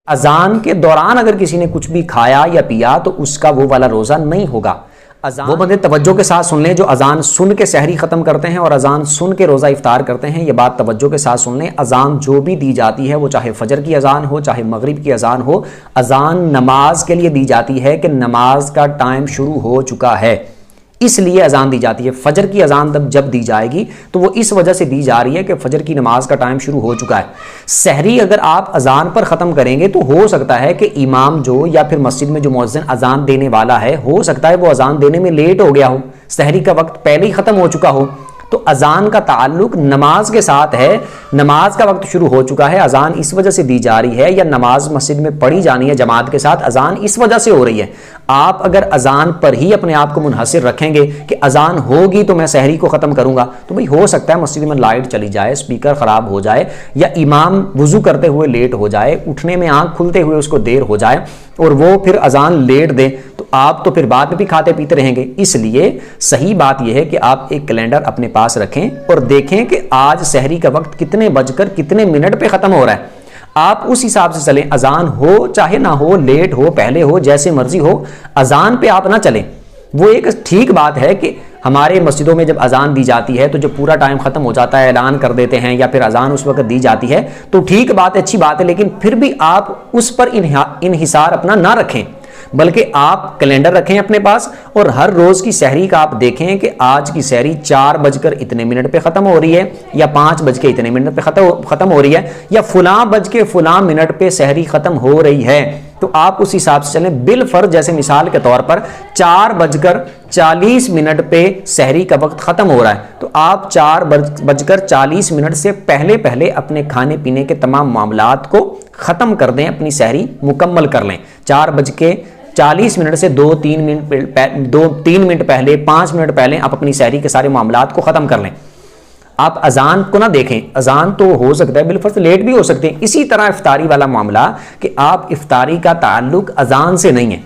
اذان کے دوران اگر کسی نے کچھ بھی کھایا یا پیا تو اس کا وہ والا روزہ نہیں ہوگا۔ وہ بندے توجہ کے ساتھ سن لیں جو اذان سن کے سحری ختم کرتے ہیں اور اذان سن کے روزہ افطار کرتے ہیں، یہ بات توجہ کے ساتھ سن لیں۔ اذان جو بھی دی جاتی ہے، وہ چاہے فجر کی اذان ہو چاہے مغرب کی اذان ہو، اذان نماز کے لیے دی جاتی ہے کہ نماز کا ٹائم شروع ہو چکا ہے، اس لیے اذان دی جاتی ہے۔ فجر کی اذان جب دی جائے گی تو وہ اس وجہ سے دی جا رہی ہے کہ فجر کی نماز کا ٹائم شروع ہو چکا ہے۔ سحری اگر آپ اذان پر ختم کریں گے تو ہو سکتا ہے کہ امام جو یا پھر مسجد میں جو مؤذن اذان دینے والا ہے، ہو سکتا ہے وہ اذان دینے میں لیٹ ہو گیا ہو، سحری کا وقت پہلے ہی ختم ہو چکا ہو۔ تو اذان کا تعلق نماز کے ساتھ ہے، نماز کا وقت شروع ہو چکا ہے، اذان اس وجہ سے دی جا رہی ہے، یا نماز مسجد میں پڑھی جانی ہے جماعت کے ساتھ، اذان اس وجہ سے ہو رہی ہے۔ آپ اگر اذان پر ہی اپنے آپ کو منحصر رکھیں گے کہ اذان ہوگی تو میں سحری کو ختم کروں گا، تو بھئی ہو سکتا ہے مسجد میں لائٹ چلی جائے، اسپیکر خراب ہو جائے، یا امام وضو کرتے ہوئے لیٹ ہو جائے، اٹھنے میں آنکھ کھلتے ہوئے اس کو دیر ہو جائے اور وہ پھر اذان لیٹ دے، تو آپ تو پھر بعد میں بھی کھاتے پیتے رہیں گے۔ اس لیے صحیح بات یہ ہے کہ آپ ایک کیلنڈر اپنے پاس رکھیں اور دیکھیں کہ آج سحری کا وقت کتنے بج کر کتنے منٹ پہ ختم ہو رہا ہے، آپ اس حساب سے چلیں۔ اذان ہو چاہے نہ ہو، لیٹ ہو پہلے ہو، جیسے مرضی ہو، اذان پہ آپ نہ چلیں۔ وہ ایک ٹھیک بات ہے کہ ہمارے مسجدوں میں جب اذان دی جاتی ہے تو جب پورا ٹائم ختم ہو جاتا ہے اعلان کر دیتے ہیں، یا پھر اذان اس وقت دی جاتی ہے تو ٹھیک بات ہے، اچھی بات ہے، لیکن پھر بھی آپ اس پر انحصار اپنا نہ رکھیں، بلکہ آپ کیلنڈر رکھیں اپنے پاس اور ہر روز کی سحری کا آپ دیکھیں کہ آج کی سحری 4 بج کر اتنے منٹ پہ ختم ہو رہی ہے، یا 5 بج کے اتنے منٹ پہ ختم ہو رہی ہے، یا فلاں بج کے فلاں منٹ پہ سحری ختم ہو رہی ہے، تو آپ اس حساب سے چلیں۔ بالفرض جیسے مثال کے طور پر 4:40 پہ سحری کا وقت ختم ہو رہا ہے، تو آپ 4:40 سے پہلے اپنے کھانے پینے کے تمام معاملات کو ختم کر دیں، اپنی سحری مکمل کر لیں۔ 4:40 سے 2-3 منٹ پہلے، 5 منٹ پہلے آپ اپنی سحری کے سارے معاملات کو ختم کر لیں۔ آپ اذان کو نہ دیکھیں، اذان تو ہو سکتا ہے بالفرض لیٹ بھی ہو سکتے ہیں۔ اسی طرح افطاری والا معاملہ کہ آپ افطاری کا تعلق اذان سے نہیں ہے،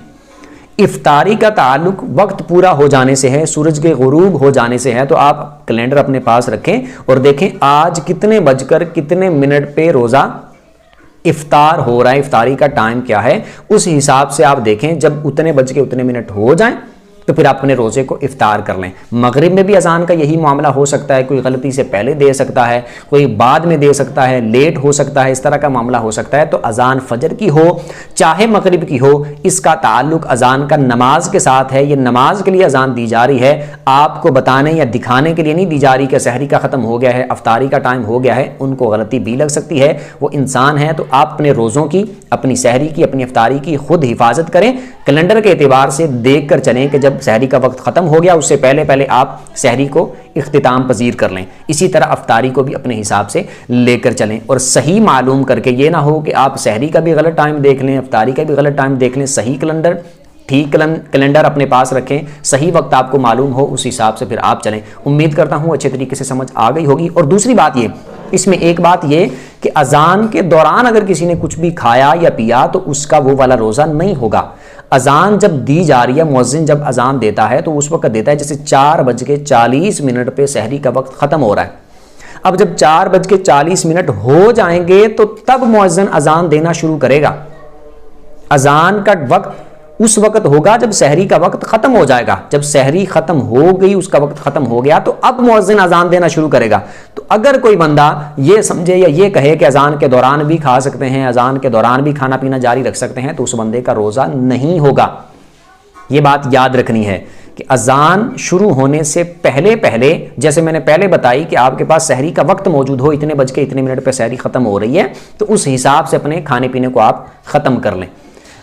افطاری کا تعلق وقت پورا ہو جانے سے ہے، سورج کے غروب ہو جانے سے ہے، تو آپ کیلنڈر اپنے پاس رکھیں اور دیکھیں آج کتنے بج کر کتنے منٹ پہ روزہ افطار ہو رہا ہے، افطاری کا ٹائم کیا ہے، اس حساب سے آپ دیکھیں۔ جب اتنے بج کے اتنے منٹ ہو جائیں تو پھر آپ اپنے روزے کو افطار کر لیں۔ مغرب میں بھی اذان کا یہی معاملہ ہو سکتا ہے، کوئی غلطی سے پہلے دے سکتا ہے، کوئی بعد میں دے سکتا ہے، لیٹ ہو سکتا ہے، اس طرح کا معاملہ ہو سکتا ہے۔ تو اذان فجر کی ہو چاہے مغرب کی ہو، اس کا تعلق اذان کا نماز کے ساتھ ہے، یہ نماز کے لیے اذان دی جا رہی ہے، آپ کو بتانے یا دکھانے کے لیے نہیں دی جا رہی کہ سحری کا ختم ہو گیا ہے، افطاری کا ٹائم ہو گیا ہے۔ ان کو غلطی بھی لگ سکتی ہے، وہ انسان ہے، تو آپ اپنے روزوں کی، اپنی سحری کی، اپنی افطاری کی خود حفاظت کریں۔ کیلنڈر کے اعتبار سے دیکھ کر چلیں کہ جب سحری کا وقت ختم ہو گیا اس سے پہلے آپ سحری کو اختتام پذیر کر لیں۔ اسی طرح افطاری کو بھی اپنے حساب سے لے کر چلیں اور صحیح معلوم کر کے، یہ نہ ہو کہ آپ سحری کا بھی غلط ٹائم دیکھ لیں، افطاری کا بھی غلط ٹائم دیکھ لیں۔ صحیح کیلنڈر، ٹھیک کیلنڈر اپنے پاس رکھیں، صحیح وقت آپ کو معلوم ہو، اس حساب سے پھر آپ چلیں۔ امید کرتا ہوں اچھے طریقے سے سمجھ آ گئی ہوگی۔ اور دوسری بات یہ، اس میں ایک بات یہ کہ اذان کے دوران اگر کسی نے کچھ بھی کھایا یا پیا تو اس کا وہ والا روزہ نہیں ہوگا۔ اذان جب دی جا رہی ہے، مؤذن جب اذان دیتا ہے تو اس وقت دیتا ہے جیسے 4:40 پہ سحری کا وقت ختم ہو رہا ہے۔ اب جب 4:40 ہو جائیں گے تو تب مؤذن اذان دینا شروع کرے گا۔ اذان کا وقت اس وقت ہوگا جب سحری کا وقت ختم ہو جائے گا۔ جب سحری ختم ہو گئی، اس کا وقت ختم ہو گیا، تو اب مؤذن اذان دینا شروع کرے گا۔ تو اگر کوئی بندہ یہ سمجھے یا یہ کہے کہ اذان کے دوران بھی کھا سکتے ہیں، اذان کے دوران بھی کھانا پینا جاری رکھ سکتے ہیں، تو اس بندے کا روزہ نہیں ہوگا۔ یہ بات یاد رکھنی ہے کہ اذان شروع ہونے سے پہلے جیسے میں نے پہلے بتائی کہ آپ کے پاس سحری کا وقت موجود ہو، اتنے بج کے اتنے منٹ پہ سحری ختم ہو رہی ہے، تو اس حساب سے اپنے کھانے پینے کو آپ ختم کر لیں۔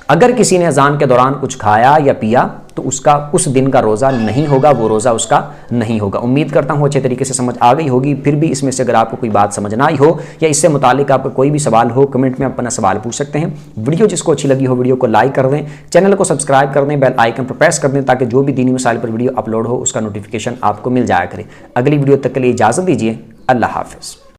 اگر کسی نے اذان کے دوران کچھ کھایا یا پیا تو اس دن کا روزہ نہیں ہوگا، وہ روزہ اس کا نہیں ہوگا۔ امید کرتا ہوں اچھے طریقے سے سمجھ آ گئی ہوگی۔ پھر بھی اس میں سے اگر آپ کو کوئی بات سمجھ نہ آئی ہو یا اس سے متعلق آپ کو کوئی بھی سوال ہو، کمنٹ میں اپنا سوال پوچھ سکتے ہیں۔ ویڈیو جس کو اچھی لگی ہو ویڈیو کو لائک کر دیں، چینل کو سبسکرائب کر دیں، بیل آئیکن پر پریس کر دیں تاکہ جو بھی دینی مسائل پر ویڈیو اپلوڈ ہو اس کا نوٹیفیکیشن آپ کو مل جایا کرے۔ اگلی ویڈیو تک کے لیے اجازت دیجیے، اللہ حافظ۔